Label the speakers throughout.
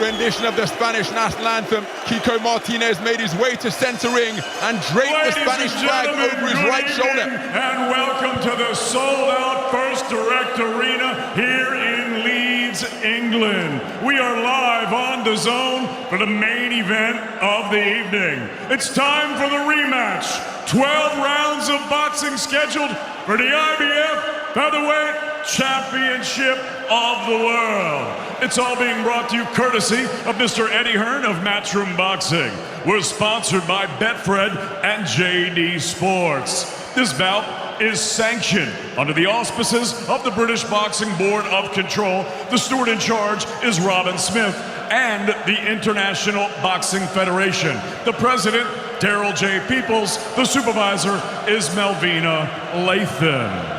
Speaker 1: rendition of the Spanish national anthem, Kiko Martinez made his way to center ring and draped the Spanish flag over his right shoulder.
Speaker 2: And welcome to the sold-out First Direct Arena here in Leeds, England. We are live on DAZN for the main event of the evening. It's time for the rematch. 12 rounds of boxing scheduled for the IBF Featherweight Championship of the World. It's all being brought to you courtesy of Mr. Eddie Hearn of Matchroom Boxing. We're sponsored by Betfred and JD Sports. This bout is sanctioned under the auspices of the British Boxing Board of Control. The steward in charge is Robin Smith, and the International Boxing Federation. The president, Daryl J. Peoples. The supervisor is Melvina Lathan.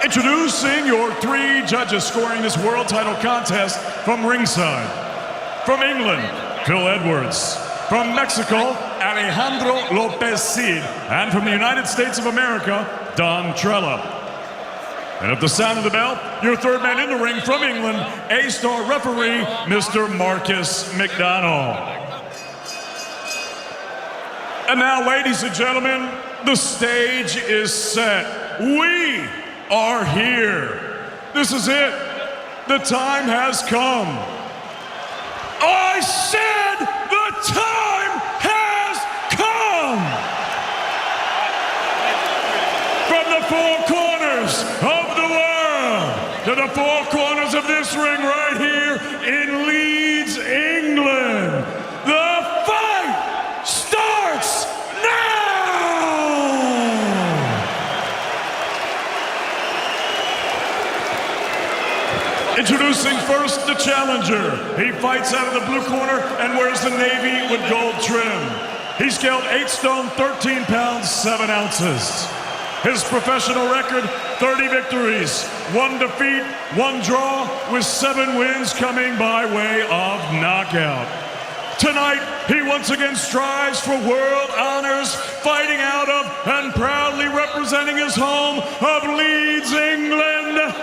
Speaker 2: Introducing your three judges scoring this world title contest from ringside. From England, Phil Edwards. From Mexico, Alejandro Lopez Cid. And from the United States of America, Don Trella. And at the sound of the bell, your third man in the ring from England, A-star referee, Mr. Marcus McDonald. And now, ladies and gentlemen, the stage is set. We are here. This is it. The time has come. I said the time has come. From the four corners of the world to the four corners of this ring right here in Leeds, England. The fight starts now! Introducing first the challenger. He fights out of the blue corner and wears the navy with gold trim. He's scaled 8 stone, 13 pounds, 7 ounces. His professional record, 30 victories, 1 defeat, 1 draw, with 7 wins coming by way of knockout. Tonight, he once again strives for world honors, fighting out of and proudly representing his home of Leeds, England.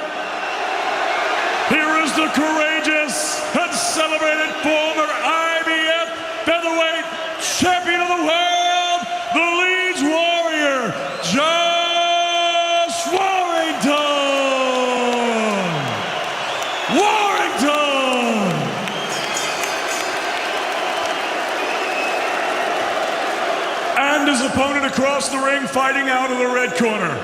Speaker 2: Here is the courageous and celebrated former IBF Featherweight Champion of the World, the Leeds Warrior, Josh Warrington! Warrington! And his opponent across the ring fighting out of the red corner.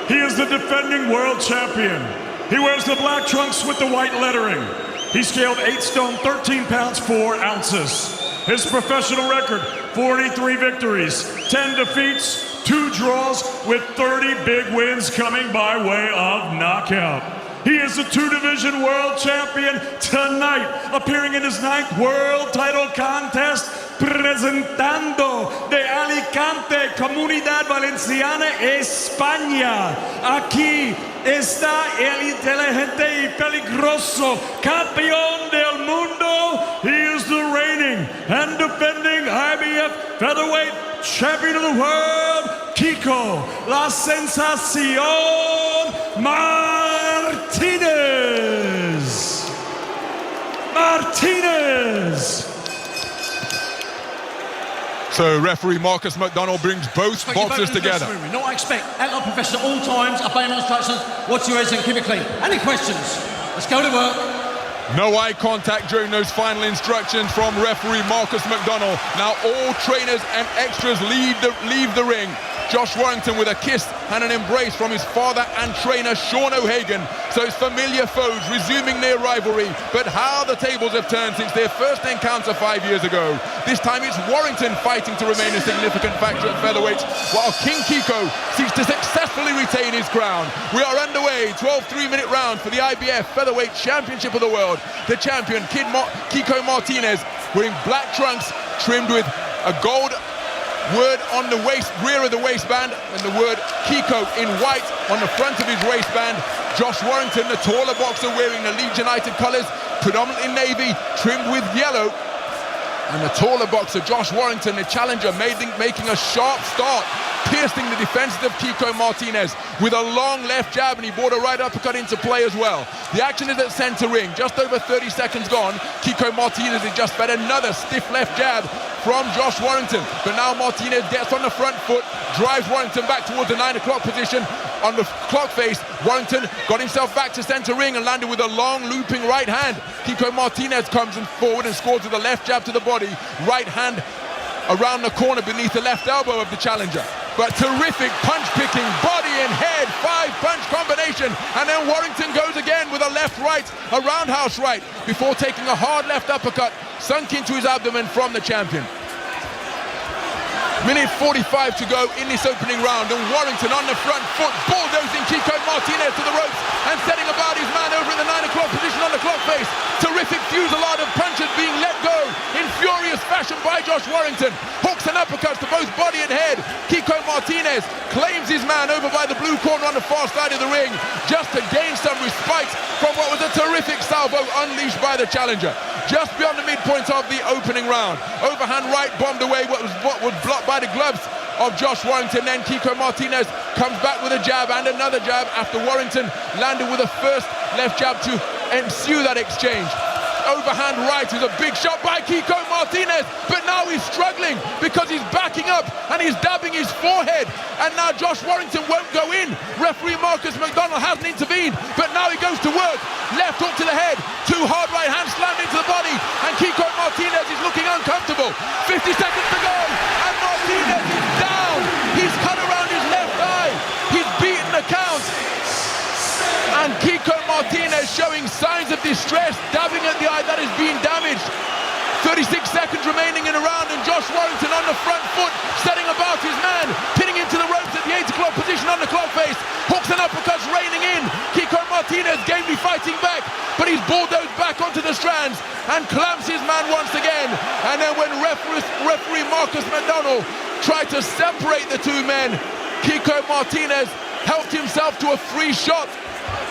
Speaker 2: He is the defending world champion. He wears the black trunks with the white lettering. He scaled 8 stone, 13 pounds, 4 ounces. His professional record, 43 victories, 10 defeats, 2 draws, with 30 big wins coming by way of knockout. He is a 2-division world champion tonight, appearing in his 9th world title contest, presentando de Alicante, Comunidad Valenciana, España. Aquí está el inteligente y peligroso campeón del mundo. He is the reigning and defending IBF Featherweight Champion of the World, Kiko, la sensación Martinez. Martinez.
Speaker 1: So referee Marcus McDonald brings both boxers together.
Speaker 3: No, I expect outlaw professional at all times, obey my instructions, watch your heads and keep it clean. Any questions? Let's go to work.
Speaker 1: No eye contact during those final instructions from referee Marcus McDonald. Now all trainers and extras leave the ring. Josh Warrington with a kiss and an embrace from his father and trainer Sean O'Hagan. So it's familiar foes resuming their rivalry, but how the tables have turned since their first encounter 5 years ago. This time it's Warrington fighting to remain a significant factor at featherweight, while King Kiko seeks to successfully retain his crown. We are underway, 12 3-minute rounds for the IBF Featherweight Championship of the World. The champion, Kiko Martinez, wearing black trunks trimmed with a gold word on the rear of the waistband, and the word Kiko in white on the front of his waistband. Josh Warrington, the taller boxer, wearing the Leeds United colours, predominantly navy, trimmed with yellow. And the taller boxer, Josh Warrington, the challenger, making a sharp start piercing the defenses of Kiko Martinez with a long left jab, and he brought a right uppercut into play as well. The action is at center ring, just over 30 seconds gone. Kiko Martinez has just fed another stiff left jab from Josh Warrington, but now Martinez gets on the front foot, drives Warrington back towards the 9 o'clock position. On the clock face, Warrington got himself back to center ring and landed with a long looping right hand. Kiko Martinez comes in forward and scores with a left jab to the body, right hand around the corner beneath the left elbow of the challenger. But terrific punch-picking, body and head, 5-punch combination, and then Warrington goes again with a left-right, a roundhouse right, before taking a hard left uppercut sunk into his abdomen from the champion. Minute 45 to go in this opening round, and Warrington on the front foot, bulldozing Kiko Martinez to the ropes and setting about his man over in the 9 o'clock position on the clock face. Terrific fusillade of punches being let go in furious fashion by Josh Warrington. Hooks and uppercuts to both body and head. Kiko Martinez claims his man over by the blue corner on the far side of the ring, just to gain some respite from what was a terrific salvo unleashed by the challenger. Just beyond the midpoint of the opening round, overhand right bombed away what was blocked by the gloves of Josh Warrington. Then Kiko Martinez comes back with a jab and another jab after Warrington landed with a first left jab to ensue that exchange. Overhand right is a big shot by Kiko Martinez, but now he's struggling because he's backing up and he's dabbing his forehead, and now Josh Warrington won't go in. Referee Marcus McDonald hasn't intervened, but now he goes to work. Left hook to the head, 2 hard right hands slammed into the body, and Kiko Martinez is looking uncomfortable. 50 seconds to go, and Martinez is down. He's cut around his left eye. He's beaten the count. And Kiko Martinez showing signs of distress, dabbing at the eye that has been damaged. 36 seconds remaining in a round, and Josh Warrington on the front foot, setting about his man, pinning him to the ropes at the 8 o'clock position on the clock face. Hooks and uppercuts raining in. Kiko Martinez gamely fighting back, but he's bulldozed back onto the strands and clamps his man once again. And then when referee Marcus McDonald tried to separate the two men, Kiko Martinez helped himself to a free shot.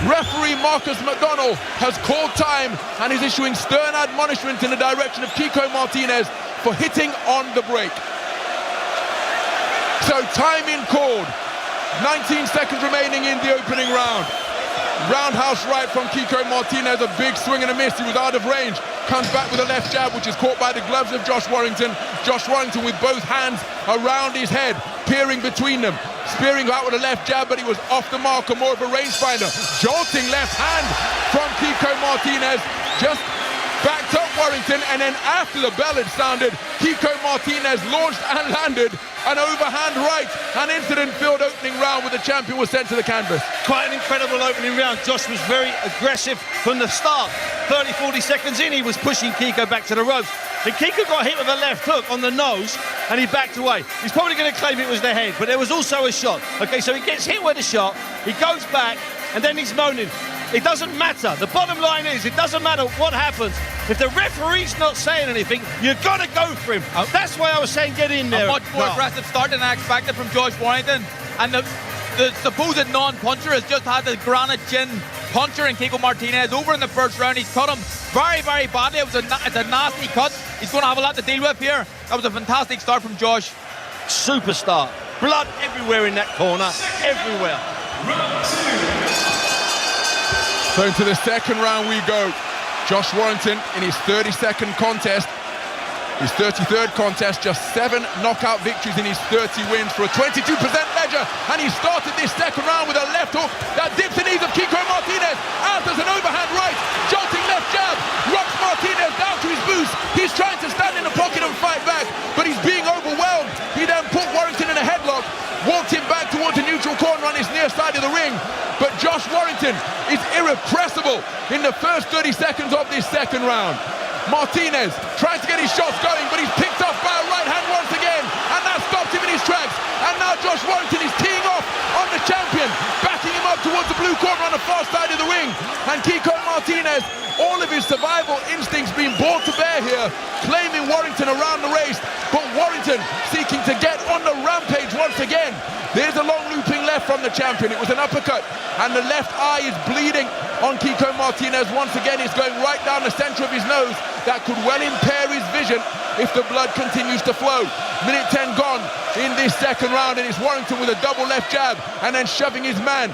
Speaker 1: Referee Marcus McDonald has called time and is issuing stern admonishment in the direction of Kiko Martinez for hitting on the break. So time in called. 19 seconds remaining in the opening round. Roundhouse right from Kiko Martinez, a big swing and a miss. He was out of range. Comes back with a left jab, which is caught by the gloves of Josh Warrington. Josh Warrington with both hands around his head, peering between them. Spearing out with a left jab, but he was off the mark, or more of a rangefinder. Jolting left hand from Kiko Martinez. Just backed up Warrington, and then after the bell had sounded, Kiko Martinez launched and landed an overhand right. An incident-filled opening round where the champion was sent to the canvas.
Speaker 4: Quite an incredible opening round. Josh was very aggressive from the start. 30, 40 seconds in, he was pushing Kiko back to the ropes. And Kiko got hit with a left hook on the nose, and he backed away. He's probably going to claim it was the head, but there was also a shot. Okay, so he gets hit with a shot, he goes back, and then he's moaning. It doesn't matter. The bottom line is, it doesn't matter what happens. If the referee's not saying anything, you've got to go for him. That's why I was saying get in there.
Speaker 5: A much more aggressive start than I expected from Josh Warrington. And the supposed non-puncher has just had the granite chin puncher in Kiko Martinez over in the first round. He's cut him very, very badly. It's a nasty cut. He's going to have a lot to deal with here. That was a fantastic start from Josh.
Speaker 4: Superstar. Blood everywhere in that corner. Everywhere.
Speaker 1: So into the second round we go. Josh Warrington in his 32nd contest, his 33rd contest, just 7 knockout victories in his 30 wins for a 22% measure, and he started this second round with a left hook that dips the knees of Kiko Martinez. Out as an overhand right, jolting left jab, rocks Martinez down to his boots. He's trying to stand in the pocket and fight back, but he's being overwhelmed. He then put Warrington in a headlock, walked him back towards the neutral corner on his near side of the ring. But Josh Warrington is irrepressible in the first 30 seconds of this second round. Martinez tries to get his shots going, but he's picked off by a right hand once again, and that stops him in his tracks. And now Josh Warrington is teeing off on the champion, backing him up towards the blue corner on the far side of the ring. And Kiko Martinez, all of his survival instincts being brought to bear here, claiming Warrington around the race, but Warrington seeking to get on the rampage once again. There's a long looping left from the the champion. It was an uppercut, and the left eye is bleeding on Kiko Martinez. Once again, it's going right down the center of his nose. That could well impair his vision if the blood continues to flow. Minute 10 gone in this second round, and it's Warrington with a double left jab and then shoving his man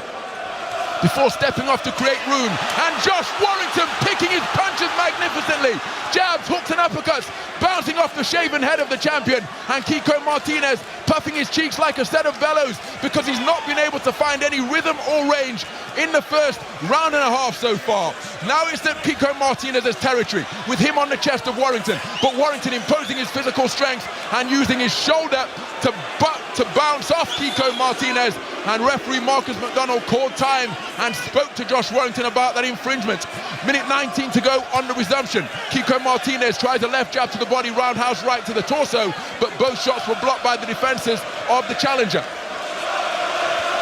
Speaker 1: before stepping off to create room. And Josh Warrington picking his punches magnificently. Jabs, hooks and uppercuts bouncing off the shaven head of the champion. And Kiko Martinez puffing his cheeks like a set of bellows because he's not been able to find any rhythm or range in the first round and a half so far. Now it's at Kiko Martinez's territory with him on the chest of Warrington, but Warrington imposing his physical strength and using his shoulder to bounce off Kiko Martinez. And referee Marcus McDonald called time and spoke to Josh Warrington about that infringement. Minute 19 to go on the resumption. Kiko Martinez tries a left jab to the body, roundhouse right to the torso, but both shots were blocked by the defenses of the challenger.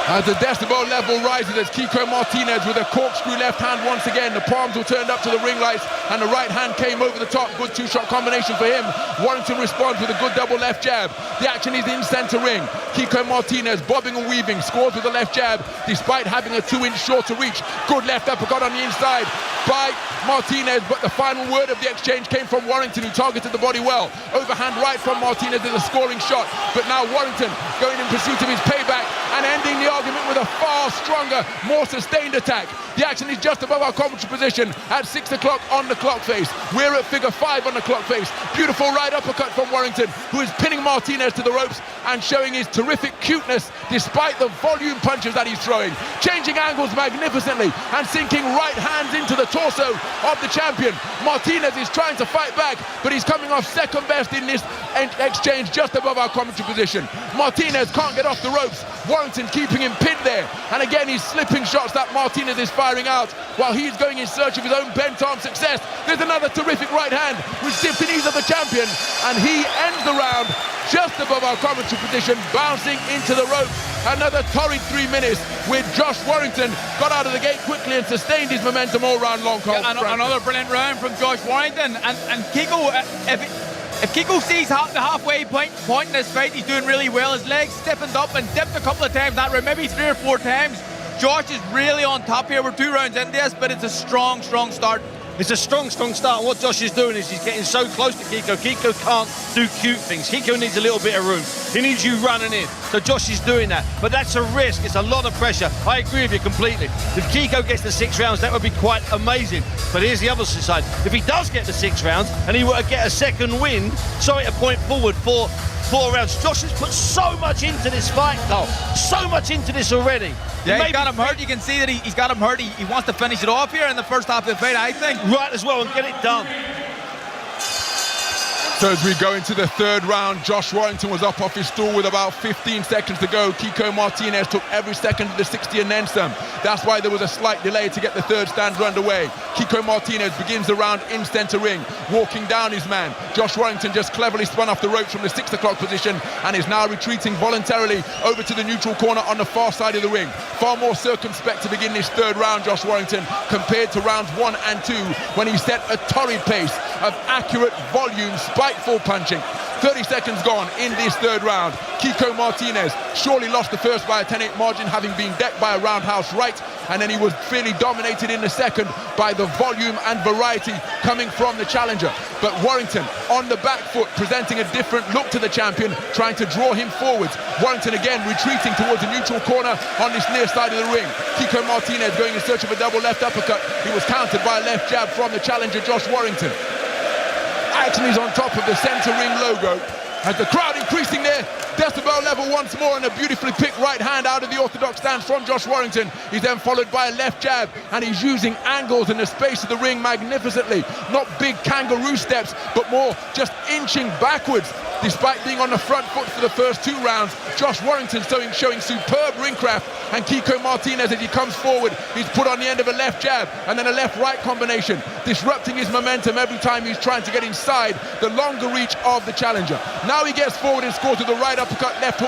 Speaker 1: As the decibel level rises, as Kiko Martinez with a corkscrew left hand once again. The palms were turned up to the ring lights and the right hand came over the top. Good two-shot combination for him. Warrington responds with a good double left jab. The action is in center ring. Kiko Martinez bobbing and weaving, scores with a left jab despite having a 2-inch shorter reach. Good left uppercut on the inside by Martinez, but the final word of the exchange came from Warrington, who targeted the body well. Overhand right from Martinez is a scoring shot, but now Warrington going in pursuit of his payback and ending the argument with a far stronger, more sustained attack. The action is just above our commentary position at 6 o'clock on the clock face. We're at figure 5 on the clock face. Beautiful right uppercut from Warrington, who is pinning Martinez to the ropes and showing his terrific cuteness despite the volume punches that he's throwing. Changing angles magnificently and sinking right hands into the torso of the champion. Martinez is trying to fight back, but he's coming off second best in this exchange just above our commentary position. Martinez can't get off the ropes. Warrington keeping him pinned there, and again he's slipping shots that Martinez is firing out while he's going in search of his own bent arm success. There's another terrific right hand with dipped knees of the champion, and he ends the round just above our commentary position, bouncing into the ropes. Another torrid 3 minutes with Josh Warrington got out of the gate quickly and sustained his momentum all round long.
Speaker 5: Another brilliant round from Josh Warrington, and Kiko, if Kiko sees the halfway point in this fight, he's doing really well. His legs stiffened up and dipped a couple of times, that round, maybe 3 or 4 times. Josh is really on top here. We're 2 rounds in this, but it's a strong start.
Speaker 4: It's a strong start, and what Josh is doing is he's getting so close to Kiko. Kiko can't do cute things. Kiko needs a little bit of room. He needs you running in. So Josh is doing that. But that's a risk. It's a lot of pressure. I agree with you completely. If Kiko gets the 6 rounds, that would be quite amazing. But here's the other side. If he does get the 6 rounds and he were to get a second win, sorry to point forward for 4 rounds. Josh has put so much into this fight, though. So much into this already.
Speaker 5: Yeah, he's got him hurt. You can see that he's got him hurt. He wants to finish it off here in the first half of the fight, I think.
Speaker 4: Right as well, and get it done.
Speaker 1: So as we go into the third round, Josh Warrington was up off his stool with about 15 seconds to go. Kiko Martinez took every second of the 60 and then some. That's why there was a slight delay to get the third stanza underway. Kiko Martinez begins the round in center ring, walking down his man. Josh Warrington just cleverly spun off the ropes from the 6 o'clock position and is now retreating voluntarily over to the neutral corner on the far side of the ring. Far more circumspect to begin this third round, Josh Warrington, compared to rounds 1 and 2, when he set a torrid pace of accurate volume, spiteful punching. 30 seconds gone in this third round. Kiko Martinez surely lost the first by a 10-8 margin, having been decked by a roundhouse right, and then he was fairly dominated in the second by the volume and variety coming from the challenger. But Warrington on the back foot, presenting a different look to the champion, trying to draw him forwards. Warrington again retreating towards the neutral corner on this near side of the ring. Kiko Martinez going in search of a double left uppercut. He was countered by a left jab from the challenger, Josh Warrington. Action is on top of the center ring logo as the crowd increasing their decibel level once more, and a beautifully picked right hand out of the orthodox stance from Josh Warrington. He's then followed by a left jab, and he's using angles in the space of the ring magnificently. Not big kangaroo steps, but more just inching backwards. Despite being on the front foot for the first 2 rounds, Josh Warrington showing superb ring craft, and Kiko Martinez, as he comes forward, he's put on the end of a left jab and then a left-right combination, disrupting his momentum every time he's trying to get inside the longer reach of the challenger. Now he gets forward and scores with the right uppercut, left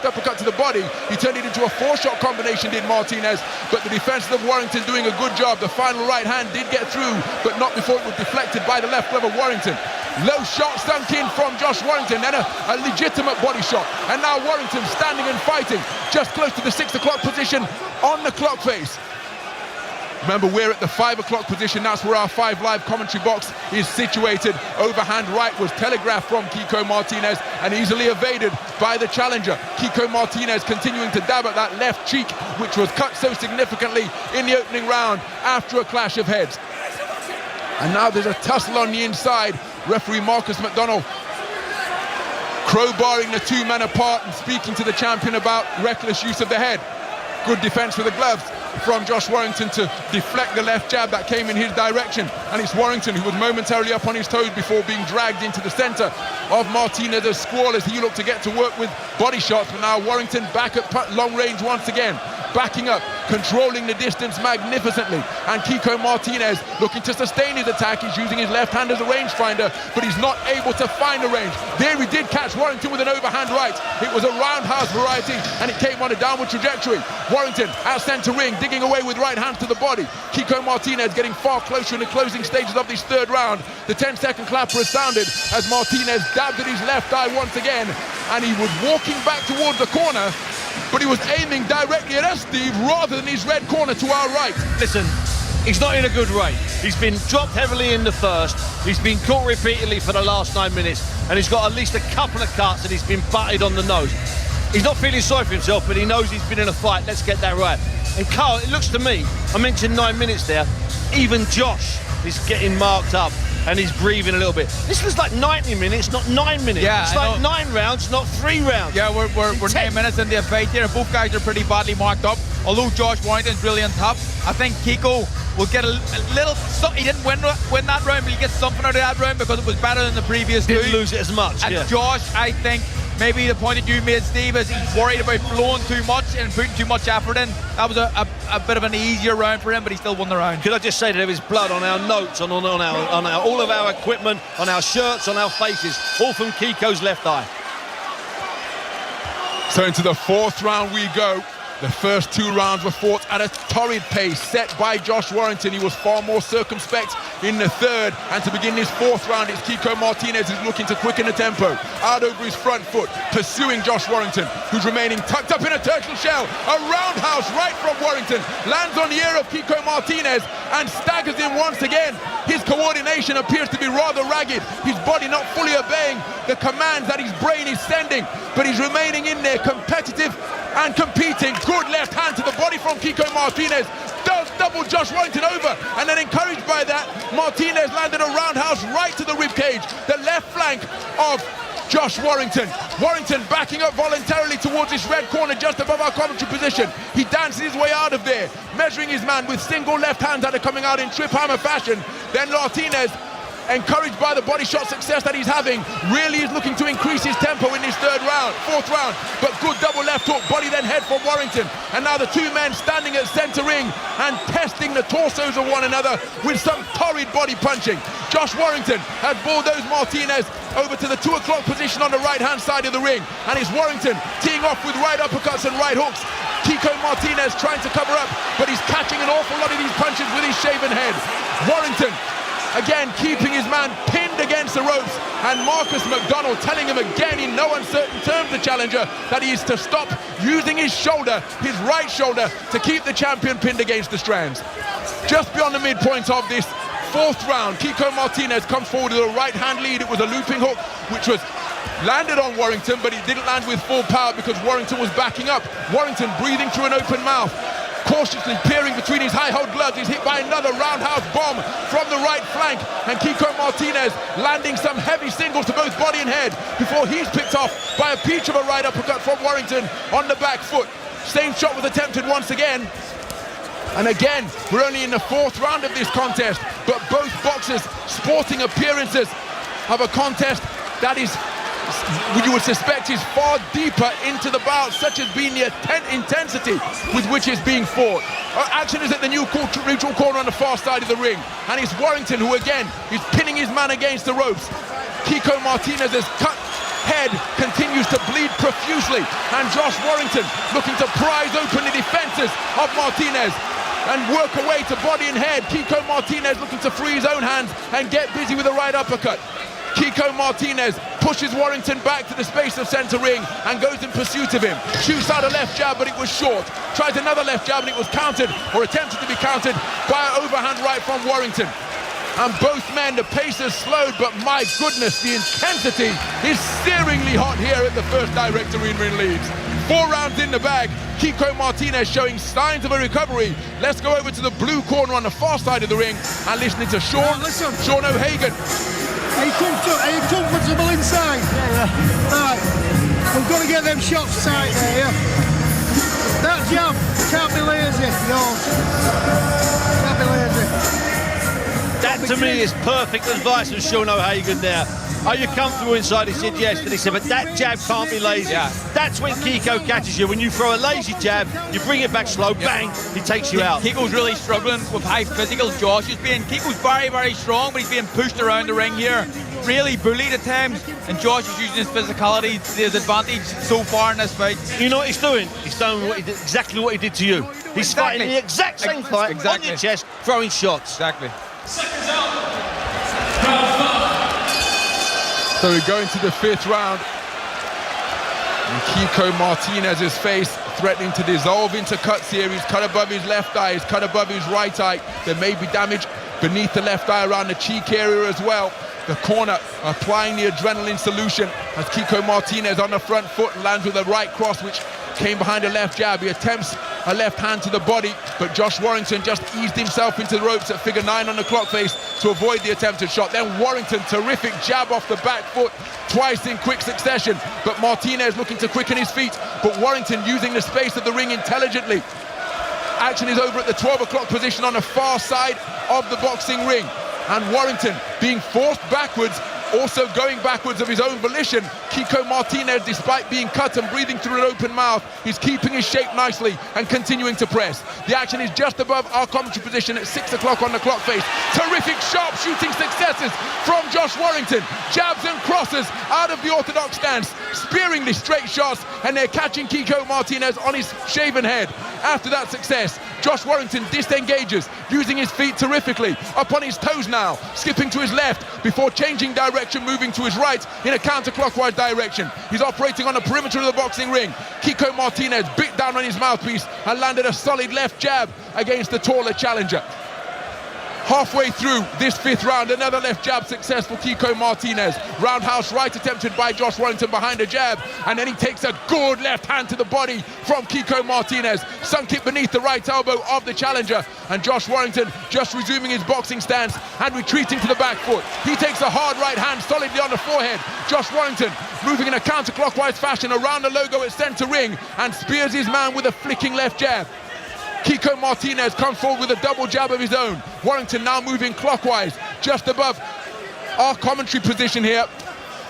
Speaker 1: uppercut to the body. He turned it into a 4-shot combination, did Martinez, but the defenses of Warrington doing a good job. The final right hand did get through, but not before it was deflected by the left glove of Warrington. Low shot sunk in from Josh Warrington, then a legitimate body shot. And now Warrington standing and fighting just close to the 6 o'clock position on the clock face. Remember, we're at the 5 o'clock position. That's where our 5 Live commentary box is situated. Overhand right was telegraphed from Kiko Martinez and easily evaded by the challenger. Kiko Martinez continuing to dab at that left cheek, which was cut so significantly in the opening round after a clash of heads. And now there's a tussle on the inside. Referee Marcus McDonald crowbarring the two men apart and speaking to the champion about reckless use of the head. Good defense with the gloves from Josh Warrington to deflect the left jab that came in his direction. And it's Warrington who was momentarily up on his toes before being dragged into the center of Martinez's squall as he looked to get to work with body shots. But now Warrington back at long range once again, backing up, controlling the distance magnificently. And Kiko Martinez looking to sustain his attack. He's using his left hand as a rangefinder, but he's not able to find the range. There he did catch Warrington with an overhand right. It was a roundhouse variety, and it came on a downward trajectory. Warrington at center ring, digging away with right hands to the body. Kiko Martinez getting far closer in the closing stages of this third round. The 10-second clapper has sounded as Martinez dabbed at his left eye once again, and he was walking back towards the corner, but he was aiming directly at us, Steve, rather than his red corner to our right.
Speaker 4: Listen, he's not in a good rate. He's been dropped heavily in the first. He's been caught repeatedly for the last 9 minutes, and he's got at least a couple of cuts and he's been butted on the nose. He's not feeling sorry for himself, but he knows he's been in a fight. Let's get that right. And Carl, it looks to me, I mentioned 9 minutes there, even Josh is getting marked up and he's breathing a little bit. This was like 90 minutes, not 9 minutes.
Speaker 5: Yeah,
Speaker 4: it's like 9 rounds, not 3 rounds.
Speaker 5: Yeah, we're 9 minutes into the fight here. Both guys are pretty badly marked up. Although Josh Warrington's really on top, I think Kiko will get a little. He didn't win that round, but he gets something out of that round because it was better than the previous two.
Speaker 4: Didn't lose it as much.
Speaker 5: And
Speaker 4: yeah.
Speaker 5: Josh, I think, maybe the point that you made, Steve, is he's worried about flowing too much and putting too much effort in. That was a bit of an easier round for him, but he still won the round.
Speaker 4: Could I just say that there is blood on our notes, on all of our equipment, on our shirts, on our faces, all from Kiko's left eye.
Speaker 1: So into the 4th round we go. The first 2 rounds were fought at a torrid pace set by Josh Warrington. He was far more circumspect in the 3rd. And to begin this 4th round, it's Kiko Martinez who's looking to quicken the tempo. Out over his front foot, pursuing Josh Warrington, who's remaining tucked up in a turtle shell. A roundhouse right from Warrington lands on the ear of Kiko Martinez and staggers him once again. His coordination appears to be rather ragged. His body not fully obeying the commands that his brain is sending, but he's remaining in there, competitive and competing. Good left hand to the body from Kiko Martinez. Does double Josh Warrington over, and then encouraged by that, Martinez landed a roundhouse right to the ribcage, the left flank of Josh Warrington. Warrington backing up voluntarily towards this red corner just above our commentary position. He dances his way out of there, measuring his man with single left hands that are coming out in trip hammer fashion. Then Martinez, encouraged by the body shot success that he's having, really is looking to increase his tempo in this 4th round. But good double left hook, body then head from Warrington. And now the two men standing at center ring and testing the torsos of one another with some torrid body punching. Josh Warrington has bulldozed Martinez over to the 2 o'clock position on the right hand side of the ring. And it's Warrington teeing off with right uppercuts and right hooks. Kiko Martinez trying to cover up, but he's catching an awful lot of these punches with his shaven head. Warrington again keeping his man pinned against the ropes, and Marcus McDonald telling him again in no uncertain terms, the challenger, that he is to stop using his shoulder, his right shoulder, to keep the champion pinned against the strands. Just beyond the midpoint of this 4th round, Kiko Martinez comes forward with a right hand lead. It was a looping hook which was landed on Warrington, but it didn't land with full power because Warrington was backing up. Warrington breathing through an open mouth, cautiously peering between his high-held gloves. He's hit by another roundhouse bomb from the right flank, and Kiko Martinez landing some heavy singles to both body and head before he's picked off by a peach of a right uppercut from Warrington on the back foot. Same shot was attempted once again. And again, we're only in the 4th round of this contest, but both boxers sporting appearances of a contest that is, you would suspect, is far deeper into the bout, such as being the intensity with which it's being fought. Action is at the neutral corner on the far side of the ring, and it's Warrington who again is pinning his man against the ropes. Kiko Martinez's cut head continues to bleed profusely, and Josh Warrington looking to prise open the defenses of Martinez and work away to body and head. Kiko Martinez looking to free his own hands and get busy with a right uppercut. Kiko Martinez pushes Warrington back to the space of centre ring and goes in pursuit of him. Shoots out a left jab, but it was short. Tries another left jab, and it was countered, or attempted to be countered, by an overhand right from Warrington. And both men, the pace has slowed, but my goodness, the intensity is searingly hot here at the first direct arena in Leeds. 4 rounds in the bag. Kiko Martinez showing signs of a recovery. Let's go over to the blue corner on the far side of the ring and listening to Sean O'Hagan.
Speaker 6: Are you comfortable inside? Yeah. Right. We've got to get them shots tight there, yeah? That jab can't be lazy, no. Can't be lazy.
Speaker 4: That to me is perfect advice from Sean O'Hagan there. Are you comfortable inside? He said yes, and he said, but that jab can't be lazy. Yeah. That's when Kiko catches you. When you throw a lazy jab, you bring it back slow, bang, he takes you out.
Speaker 5: Kiko's really struggling with high physicals. Kiko's very, very strong, but he's being pushed around the ring here. Really bullied at times, and Josh is using his physicality to his advantage so far in this fight.
Speaker 4: You know what he's doing? He's doing exactly what he did to you. He's fighting the exact same fight on your chest, throwing shots.
Speaker 5: Exactly.
Speaker 1: So we go into the 5th round. And Kiko Martinez's face threatening to dissolve into cuts here. He's cut above his left eye, he's cut above his right eye. There may be damage beneath the left eye around the cheek area as well. The corner applying the adrenaline solution as Kiko Martinez on the front foot lands with a right cross which came behind a left jab. He attempts a left hand to the body, but Josh Warrington just eased himself into the ropes at figure 9 on the clock face to avoid the attempted shot. Then Warrington, terrific jab off the back foot, twice in quick succession, but Martinez looking to quicken his feet, but Warrington using the space of the ring intelligently. Action is over at the 12 o'clock position on the far side of the boxing ring, and Warrington being forced backwards, also going backwards of his own volition. Kiko Martinez, despite being cut and breathing through an open mouth, is keeping his shape nicely and continuing to press. The action is just above our commentary position at 6 o'clock on the clock face. Terrific sharp shooting successes from Josh Warrington. Jabs and crosses out of the orthodox stance, spearingly straight shots, and they're catching Kiko Martinez on his shaven head. After that success, Josh Warrington disengages, using his feet terrifically, up on his toes now, skipping to his left before changing direction, moving to his right in a counterclockwise direction. He's operating on the perimeter of the boxing ring. Kiko Martinez bit down on his mouthpiece and landed a solid left jab against the taller challenger. Halfway through this 5th round, another left jab success for Kiko Martinez. Roundhouse right attempted by Josh Warrington behind a jab, and then he takes a good left hand to the body from Kiko Martinez. Sunk it beneath the right elbow of the challenger, and Josh Warrington just resuming his boxing stance and retreating to the back foot. He takes a hard right hand solidly on the forehead. Josh Warrington moving in a counterclockwise fashion around the logo at centre ring and spears his man with a flicking left jab. Kiko Martinez comes forward with a double jab of his own. Warrington now moving clockwise, just above our commentary position here.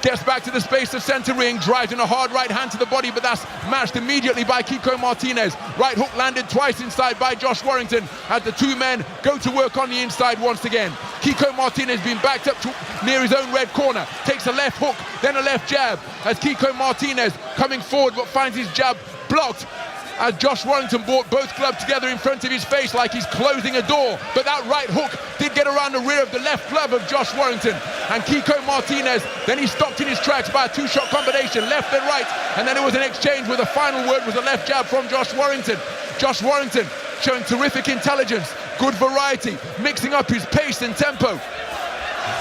Speaker 1: Gets back to the space of centre ring, drives in a hard right hand to the body, but that's matched immediately by Kiko Martinez. Right hook landed twice inside by Josh Warrington as the two men go to work on the inside once again. Kiko Martinez being backed up to near his own red corner, takes a left hook, then a left jab as Kiko Martinez coming forward but finds his jab blocked as Josh Warrington brought both gloves together in front of his face like he's closing a door, but that right hook did get around the rear of the left glove of Josh Warrington, and Kiko Martinez, then he stopped in his tracks by a 2-shot combination, left and right, and then it was an exchange where the final word was a left jab from Josh Warrington. Josh Warrington showing terrific intelligence, good variety, mixing up his pace and tempo.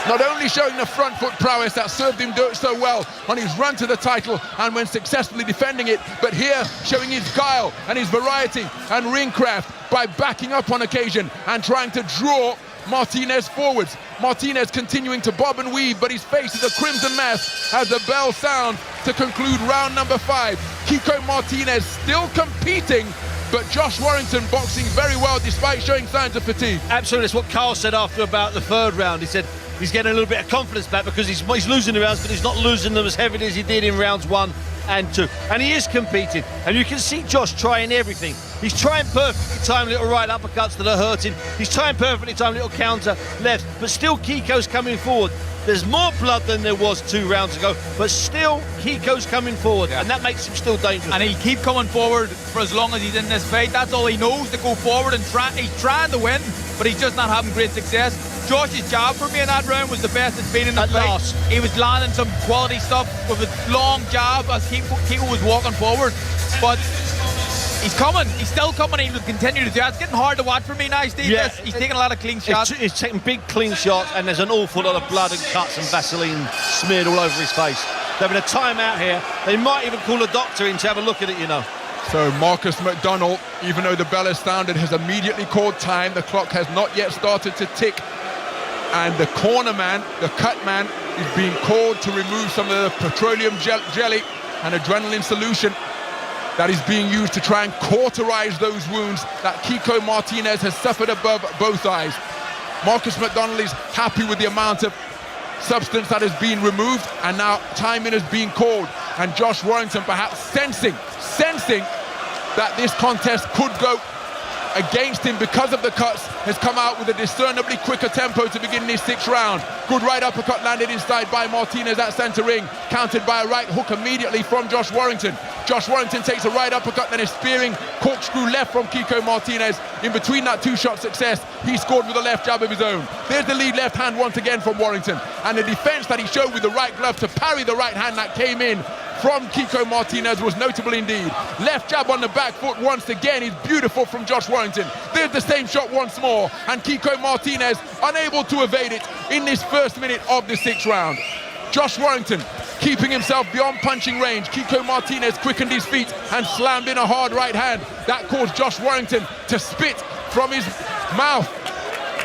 Speaker 1: Not only showing the front foot prowess that served him so well on his run to the title and when successfully defending it, but here showing his guile and his variety and ring craft by backing up on occasion and trying to draw Martinez forwards. Martinez continuing to bob and weave, but his face is a crimson mass as the bell sounds to conclude round number 5. Kiko Martinez still competing, but Josh Warrington boxing very well despite showing signs of fatigue.
Speaker 4: Absolutely, that's what Carl said after about the 3rd round. He said he's getting a little bit of confidence back because he's losing the rounds, but he's not losing them as heavily as he did in rounds 1 and 2. And he is competing, and you can see Josh trying everything. He's trying perfectly timed little right uppercuts that are hurting. He's trying perfectly timed little counter lefts, but still Kiko's coming forward. There's more blood than there was 2 rounds ago, but still Kiko's coming forward, and that makes him still dangerous.
Speaker 5: And he keep coming forward for as long as he's in this fight. That's all he knows, to go forward and try. He's trying to win, but he's just not having great success. Josh's jab for me in that round was the best it's been in the
Speaker 4: At
Speaker 5: fight.
Speaker 4: last.
Speaker 5: He was landing some quality stuff with a long jab as Kiko was walking forward. But he's coming. He's still coming. He will continue to do that. It's getting hard to watch for me now, Steve.
Speaker 4: Yeah.
Speaker 5: He's taking a lot of clean shots.
Speaker 4: He's taking big clean shots, and there's an awful lot of blood and cuts and Vaseline smeared all over his face. They're having a timeout here. They might even call a doctor in to have a look at it, you know.
Speaker 1: So Marcus McDonald, even though the bell has sounded, has immediately called time. The clock has not yet started to tick. And the corner man, the cut man, is being called to remove some of the petroleum jelly and adrenaline solution that is being used to try and cauterize those wounds that Kiko Martinez has suffered above both eyes. Marcus McDonald is happy with the amount of substance that has been removed, and now timing is being called. And Josh Warrington, perhaps sensing that this contest could go against him because of the cuts, has come out with a discernibly quicker tempo to begin this 6th round. Good right uppercut landed inside by Martinez at center ring, countered by a right hook immediately from Josh Warrington. Josh Warrington takes a right uppercut, then a spearing corkscrew left from Kiko Martinez. In between that 2-shot success, he scored with a left jab of his own. There's the lead left hand once again from Warrington, and the defense that he showed with the right glove to parry the right hand that came in from Kiko Martinez was notable indeed. Left jab on the back foot once again is beautiful from Josh Warrington. There's the same shot once more, and Kiko Martinez unable to evade it in this first minute of the 6th round. Josh Warrington keeping himself beyond punching range. Kiko Martinez quickened his feet and slammed in a hard right hand. That caused Josh Warrington to spit from his mouth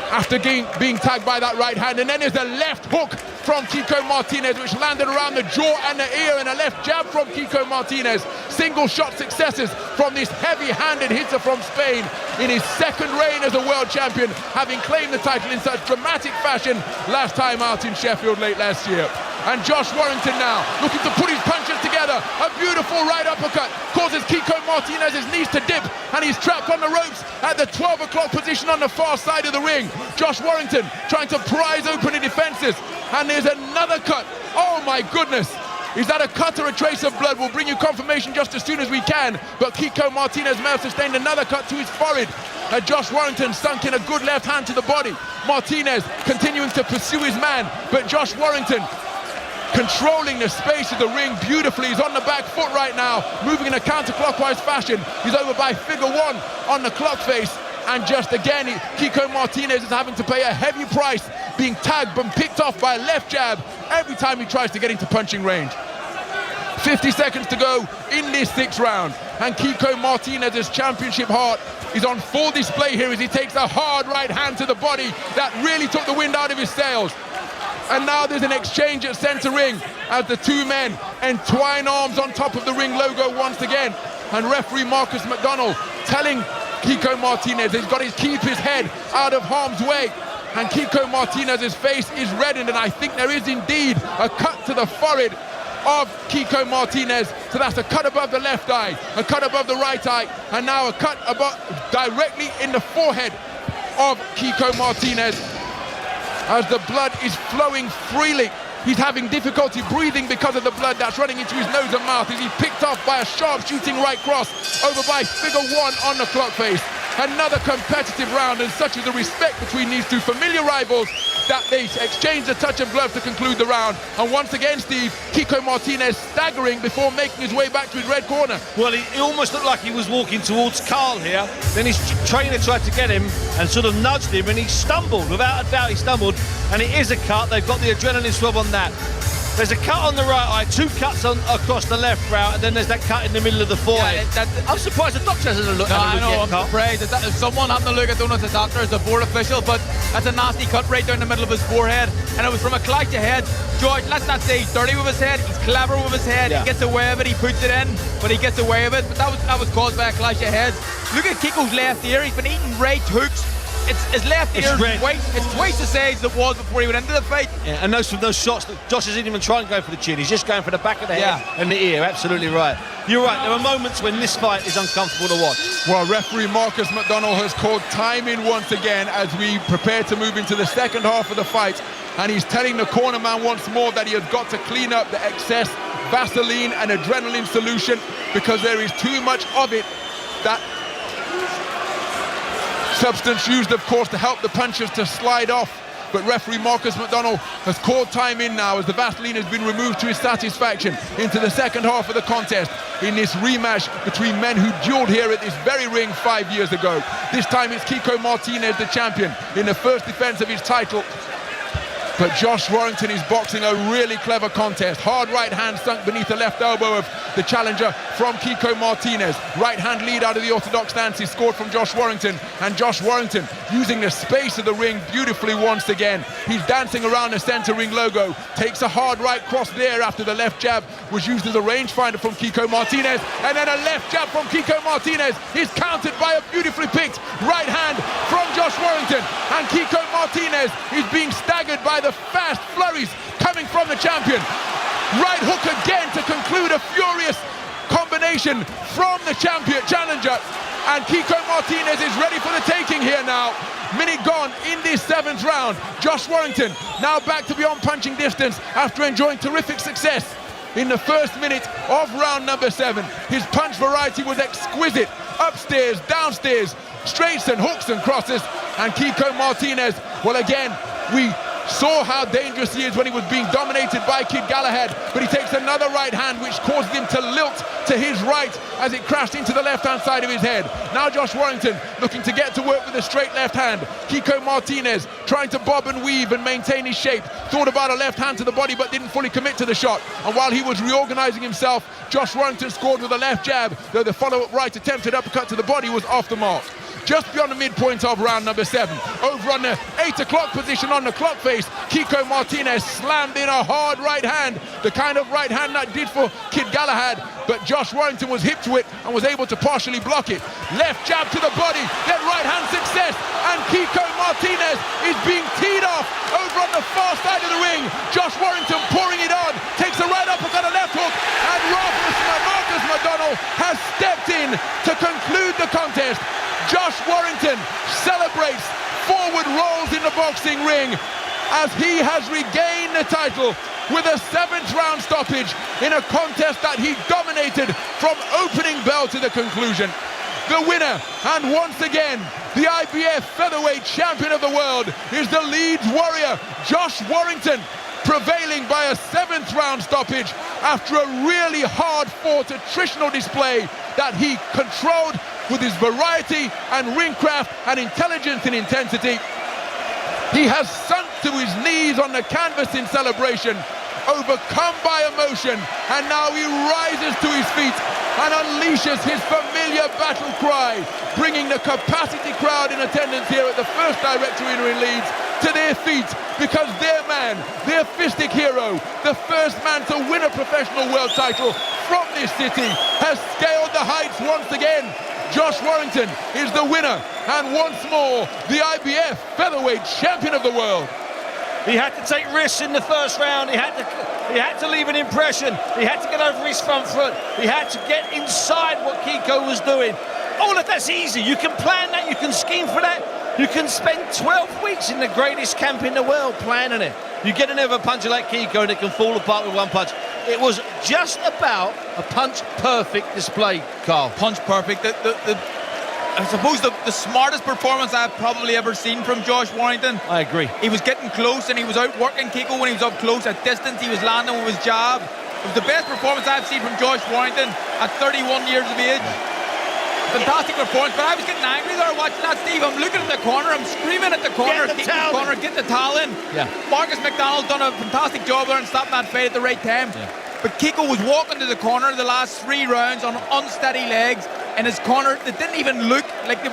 Speaker 1: after being tagged by that right hand. And then there's a left hook from Kiko Martinez, which landed around the jaw and the ear, and a left jab from Kiko Martinez. Single shot successes from this heavy-handed hitter from Spain in his 2nd reign as a world champion, having claimed the title in such dramatic fashion last time out in Sheffield late last year. And Josh Warrington now looking to put his punches together. A beautiful right uppercut causes Kiko Martinez's knees to dip, and he's trapped on the ropes at the 12 o'clock position on the far side of the ring. Josh Warrington trying to prise open the defenses, and there's another cut. Oh my goodness. Is that a cut or a trace of blood? We'll bring you confirmation just as soon as we can. But Kiko Martinez may have sustained another cut to his forehead. Josh Warrington sunk in a good left hand to the body. Martinez continuing to pursue his man, but Josh Warrington controlling the space of the ring beautifully. He's on the back foot right now, moving in a counterclockwise fashion. He's over by figure 1 on the clock face. And just again, Kiko Martinez is having to pay a heavy price, being tagged and picked off by a left jab every time he tries to get into punching range. 50 seconds to go in this 6th round, and Kiko Martinez's championship heart is on full display here as he takes a hard right hand to the body that really took the wind out of his sails. And now there's an exchange at center ring as the two men entwine arms on top of the ring logo once again. And referee Marcus McDonald telling Kiko Martinez he's got to keep his head out of harm's way. And Kiko Martinez's face is reddened, and I think there is indeed a cut to the forehead of Kiko Martinez. So that's a cut above the left eye, a cut above the right eye, and now a cut directly in the forehead of Kiko Martinez as the blood is flowing freely. He's having difficulty breathing because of the blood that's running into his nose and mouth as he's picked off by a sharp shooting right cross over by figure 1 on the clock face. Another competitive round, and such is the respect between these two familiar rivals that they exchange a touch of glove to conclude the round. And once again, Steve, Kiko Martinez staggering before making his way back to his red corner.
Speaker 4: Well, he almost looked like he was walking towards Carl here. Then his trainer tried to get him and sort of nudged him, and he stumbled. Without a doubt, he stumbled. And it is a cut. They've got the adrenaline swab on that. There's a cut on the right eye, 2 cuts across the left brow, and then there's that cut in the middle of the forehead.
Speaker 5: Yeah,
Speaker 4: I'm surprised the doctor hasn't looked at it.
Speaker 5: I know, I'm afraid that if someone happened to look, I don't know if it's the doctor or the board official, but that's a nasty cut right down the middle of his forehead, and it was from a clash of head. George, let's not say he's dirty with his head, he's clever with his head,
Speaker 4: yeah.
Speaker 5: He gets away with it, he puts it in, but he gets away with it. But that was caused by a clash of heads. Look at Kiko's left ear, he's been eating right hooks. His left ear is twice the size that it was before he went into the fight.
Speaker 4: Yeah, and those shots, Josh isn't even trying to go for the chin. He's just going for the back of the head and the ear. Absolutely right. You're right. There are moments when this fight is uncomfortable to watch.
Speaker 1: Well, referee Marcus McDonald has called time in once again as we prepare to move into the second half of the fight. And he's telling the corner man once more that he has got to clean up the excess Vaseline and adrenaline solution because there is too much of it. That substance used, of course, to help the punches to slide off but referee Marcus McDonald has called time in now as the Vaseline has been removed to his satisfaction into the second half of the contest in this rematch between men who duelled here at this very ring 5 years ago. This time it's Kiko Martinez, the champion, in the first defense of his title. But Josh Warrington is boxing a really clever contest. Hard right hand sunk beneath the left elbow of the challenger from Kiko Martinez. Right hand lead out of the orthodox stance is scored from Josh Warrington. And Josh Warrington using the space of the ring beautifully once again. He's dancing around the center ring logo. Takes a hard right cross there after the left jab was used as a rangefinder from Kiko Martinez. And then a left jab from Kiko Martinez is countered by a beautifully picked right hand from Josh Warrington. And Kiko Martinez is being staggered by the fast flurries coming from the champion. Right hook again to conclude a furious combination from the challenger. And Kiko Martinez is ready for the taking here now. Minute gone in this 7th round. Josh Warrington now back to beyond punching distance after enjoying terrific success in the first minute of round number 7. His punch variety was exquisite. Upstairs, downstairs, straights and hooks and crosses. And Kiko Martinez, well, again, we saw how dangerous he is when he was being dominated by Kid Galahad, but he takes another right hand which causes him to lilt to his right as it crashed into the left-hand side of his head. Now Josh Warrington looking to get to work with a straight left hand. Kiko Martinez trying to bob and weave and maintain his shape. Thought about a left hand to the body but didn't fully commit to the shot. And while he was reorganizing himself, Josh Warrington scored with a left jab, though the follow-up right attempted uppercut to the body was off the mark. Just beyond the midpoint of round number 7. Over on the 8 o'clock position on the clock face, Kiko Martinez slammed in a hard right hand, the kind of right hand that did for Kid Galahad, but Josh Warrington was hip to it and was able to partially block it. Left jab to the body, then right hand success, and Kiko Martinez is being teed off over on the far side of the ring. Josh Warrington pouring it on, takes a right uppercut, a left hook, and Marcus McDonald has stepped in to conclude the contest. Josh Warrington celebrates, forward rolls in the boxing ring as he has regained the title with a 7th round stoppage in a contest that he dominated from opening bell to the conclusion. The winner, and once again, the IBF featherweight champion of the world, is the Leeds Warrior, Josh Warrington, prevailing by a 7th round stoppage after a really hard-fought attritional display that he controlled with his variety and ring craft and intelligence and intensity. He has sunk to his knees on the canvas in celebration, overcome by emotion, and now he rises to his feet and unleashes his familiar battle cry, bringing the capacity crowd in attendance here at the First Direct Arena in Leeds to their feet, because their man, their fistic hero, the first man to win a professional world title from this city, has scaled the heights once again. Josh Warrington is the winner, and once more, the IBF featherweight champion of the world.
Speaker 4: He had to take risks in the first round. He had to leave an impression. He had to get over his front foot. He had to get inside what Kiko was doing. All of that's easy. You can plan that. You can scheme for that. You can spend 12 weeks in the greatest camp in the world planning it. You get another puncher like Kiko and it can fall apart with one punch. It was just about a punch-perfect display, Carl.
Speaker 5: Punch-perfect. I suppose the smartest performance I've probably ever seen from Josh Warrington.
Speaker 4: I agree.
Speaker 5: He was getting close and he was outworking Kiko when he was up close. At distance, he was landing with his jab. It was the best performance I've seen from Josh Warrington at 31 years of age. Fantastic performance, but I was getting angry there watching that, Steve. I'm looking at the corner, I'm screaming at the corner, get the towel in.
Speaker 4: Yeah.
Speaker 5: Marcus McDonald's done a fantastic job there and stopping that fight at the right time.
Speaker 4: Yeah.
Speaker 5: But Kiko was walking to the corner the last 3 rounds on unsteady legs. In his corner, they didn't even look like they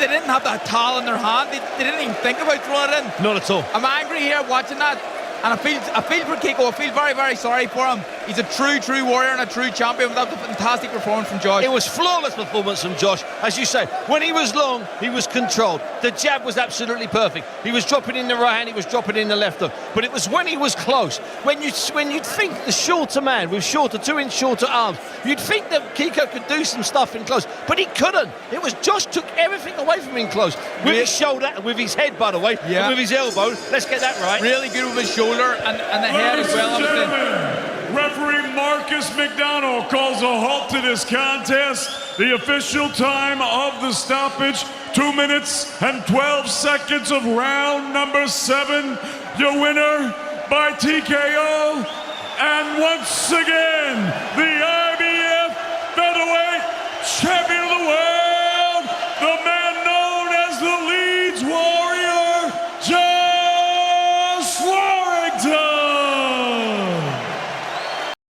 Speaker 5: didn't have that towel in their hand. They didn't even think about throwing it in.
Speaker 4: Not at all.
Speaker 5: I'm angry here watching that. And I feel for Kiko. I feel very, very sorry for him. He's a true warrior and a true champion. That was a fantastic performance from Josh.
Speaker 4: It was flawless performance from Josh. As you say, when he was long, he was controlled. The jab was absolutely perfect. He was dropping in the right hand, he was dropping in the left hook. But it was when he was close, when you'd think the shorter man with 2-inch shorter arms, you'd think that Kiko could do some stuff in close, but he couldn't. It was Josh took everything away from him in close. With his shoulder, with his head, by the way, and with his elbow. Let's get that right.
Speaker 5: Really good with his shoulder and the head as well.
Speaker 2: Referee Marcus McDonald calls a halt to this contest the official time of the stoppage, 2 minutes and 12 seconds of round number 7. Your winner by TKO, and once again, the